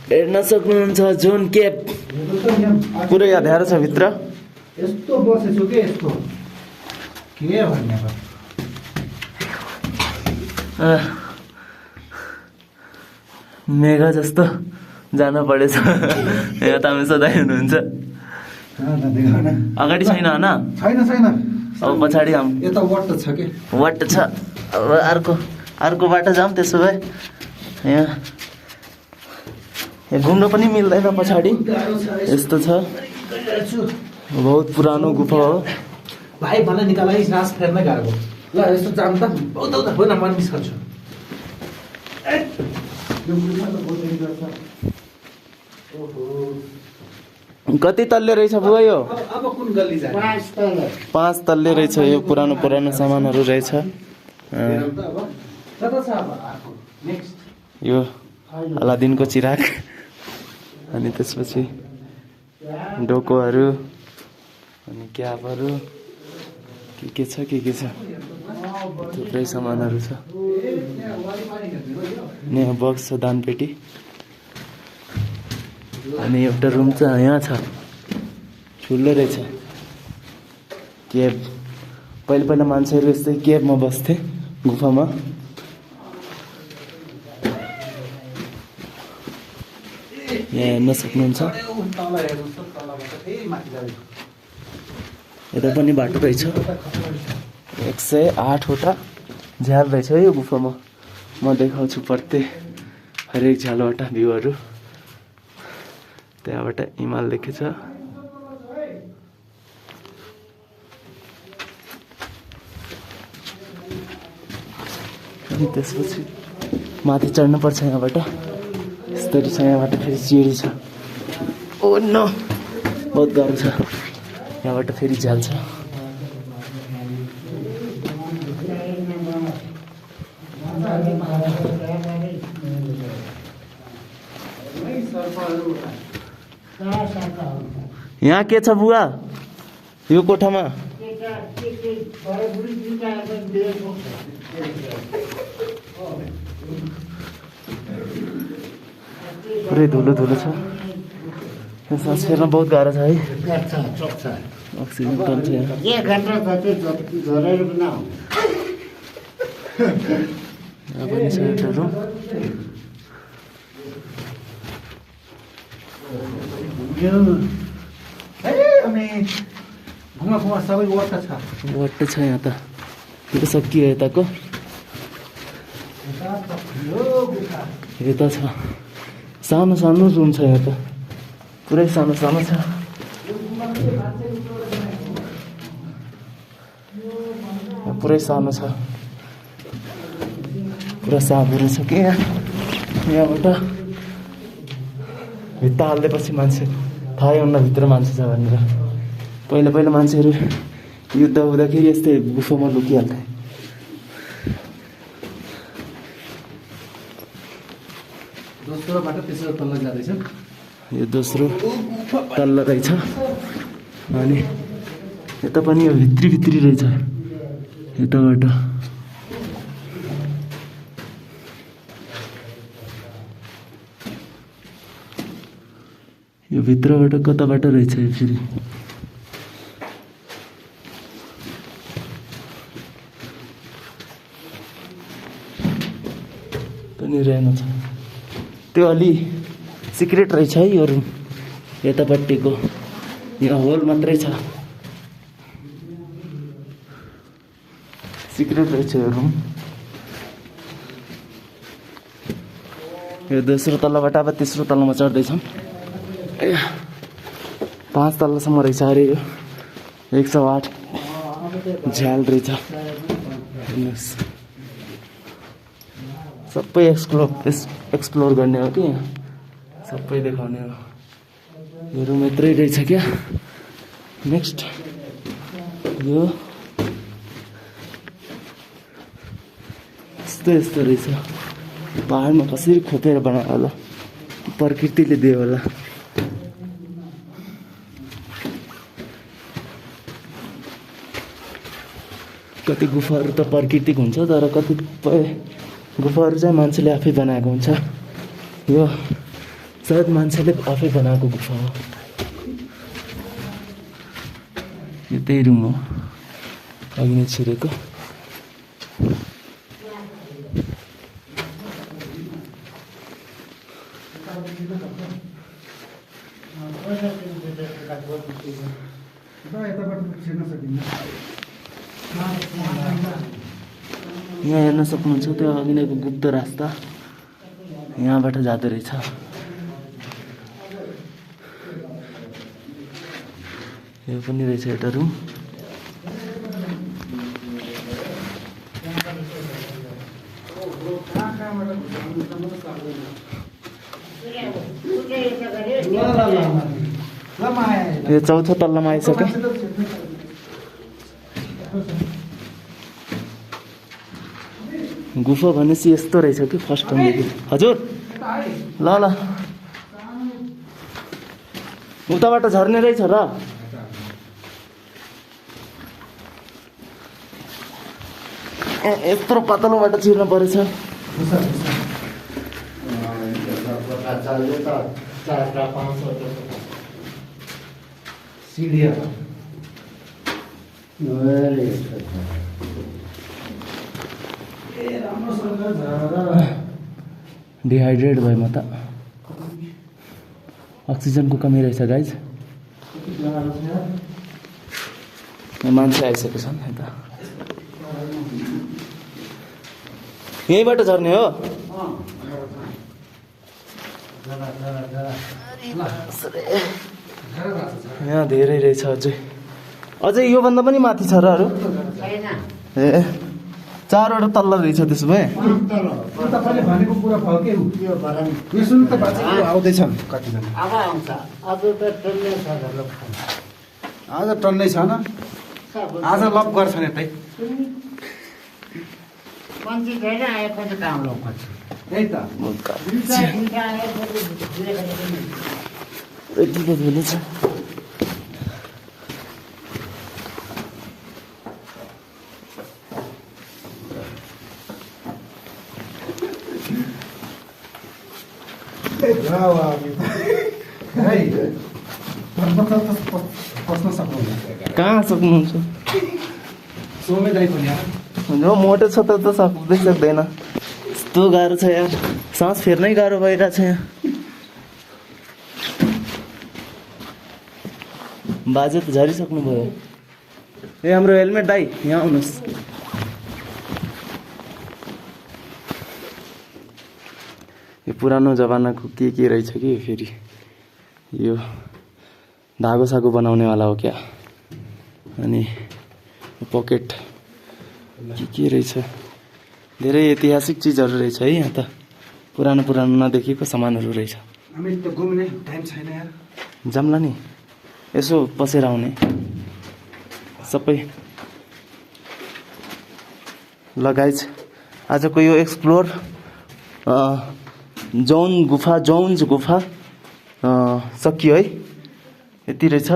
हेर्न सक्नुहुन्छ John Cape पुरै अँध्यारो छ भित्र। यस्तो बसेछु के यस्तो के भन्ने मेघा जस्तो जान परेछ। यहाँ तपाईँ सधैँ हुनुहुन्छ। अगाडि छैन होइन? छैन अब पछाडि आऊँ। यता वाट छ के वाट छ। अब अर्को बाटो जाऊँ त्यसो भए। यहाँ घुम्न पनि मिल्दैन पछाडि यस्तो छ। बहुत पुरानो गुफा हो भाइ। मलाई निकालाई सास फेर्न गाह्रो ल यस्तो जाम त बहुत होइन मन निस्कन्छ। कति तल्ले रहेछ बुवा यो? अब कुन गल्ली जाने? 5 तल्ले रहेछ। यो पुरानो सामानहरू रहेछ। यो अलादिनको चिराग अनि त्यसपछि डोकोहरू अनि क्यापहरू के छ थुप्रै सामानहरू छ। यहाँ बक्स छ दानपेटी। अनि एउटा रुम चाहिँ यहाँ छ ठुलो रहेछ। केभ पहिला मान्छेहरू यस्तै केभमा बस्थे गुफामा। यहाँ हेर्न सक्नुहुन्छ। यता पनि बाटो रहेछ। 108वटा झ्याल रहेछ यो गुफामा। म देखाउँछु प्रत्येक हरेक झ्यालबाट भ्यूहरू। त्यहाँबाट हिमाल देखेछ। अनि त्यसपछि माथि चढ्नुपर्छ यहाँबाट। यस्तरी छ। यहाँबाट फेरि सिँढी छ। ओ नो बहुत गाह्रो छ। यहाँबाट फेरि झ्याल छ। यहाँ के छ बुवा यो कोठामा? पुरै धुलो छ। सास फेर्न बहुत गाह्रो छ है। अक्सिजन कम छ यहाँ। यहाँ पनि छ एउटा रुम। घुमा सबै वाट छ यहाँ त। यो त सकियो यताको। यता छ सानो रुम छ। यहाँ त पुरै सानो छ। पुरै सानो छ। पुरा साबुहरू छ कि यहाँबाट भित्ता हाल्दैपछि मान्छे थाहै हुन्न भित्र मान्छे छ भनेर। पहिला मान्छेहरू युद्ध हुँदाखेरि यस्तै गुफामा लुकिहाल्थे। दोस्रो बाटो तेस्रो तल्ल जाँदैछ। यो दोस्रो तल्लो रहेछ। अनि यता पनि यो भित्री रहेछ यताबाट। यो भित्रबाट कताबाट रहेछ यो फेरि। पनि रहेन छ। त्यो अलि सिक्रेट रहेछ है यो रुम। यतापट्टिको यहाँ होल मात्रै छ। सिक्रेट रहेछ यो रुम। यो दोस्रो तल्लाबाट अब तेस्रो तल्लामा चढ्दैछौँ। 5 तल्लासम्म रहेछ अरे यो। 108 झ्याल रहेछ। हेर्नुहोस् सबै एक्सप्लोर गर्ने हो कि यहाँ सबै देखाउने हो। यो रुम यत्रै रहेछ क्या। नेक्स्ट यो यस्तो रहेछ। पहाडमा कसरी खोपेर बनायो होला? प्रकृतिले दियो होला। कति गुफाहरू त प्राकृतिक हुन्छ तर कतिपय गुफाहरू चाहिँ मान्छेले आफै बनाएको हुन्छ। यो सायद मान्छेले आफै बनाएको गुफा हो। यो त्यही रुम हो अघि नै छिरेको। यहाँ हेर्न सक्नुहुन्छ त्यो अघि नैको गुप्त रास्ता यहाँबाट जाँदो रहेछ। यो पनि रहेछ एउटा रुम। यो चौथो तल्लामा आइसक्यो। गुफा भनेपछि यस्तो रहेछ कि फर्स्ट टाइम। हजुर ल ल उताबाट झर्ने रहेछ र यत्रो पातलोबाट छिर्न परेछ। डिहाइड्रेट भयो म त। अक्सिजनको कमी रहेछ गाइज। मान्छे आइसकेको छन् यता। यहीँबाट झर्ने हो। यहाँ धेरै रहेछ अझै। अझै योभन्दा पनि माथि छ र अरू? ए 4वटा तल्ला रहेछ त्यसो भए। तपाईँले भनेको कुरा भयो के यो सुन त बाँचेको आउँदैछन् कतिजना। आज टन्नै छैन। आज लप गर्छ नि त्यही। मान्छे धेरै आएको त काम लप गर्छ। त्यही त यति त धुलो छ। पस्न सक्नुहुन्छ। कहाँ सक्नुहुन्छ? सोमे दाइ पनि जो मोटो छ त सक्दै सक्दैन। यस्तो गाह्रो छ यार, सास फेर्नै गाह्रो भइरहेको छ यहाँ। बाजे त झरिसक्नु भयो। ए हाम्रो हेलमेट दाइ यहाँ आउनुहोस्। यो पुरानो जमानाको के रहेछ कि फेरि यो धागो सागो बनाउनेवाला हो क्या। अनि पकेट के रहेछ। धेरै ऐतिहासिक चिजहरू रहेछ है यहाँ त। पुरानो नदेखिएको सामानहरू रहेछ। हामी त घुम्ने टाइम छैन यार। जाम्ला नि यसो बसेर आउने सबै। ल गाइज आजको यो एक्सप्लोर जोन्स गुफा सकियो है। यति रहेछ।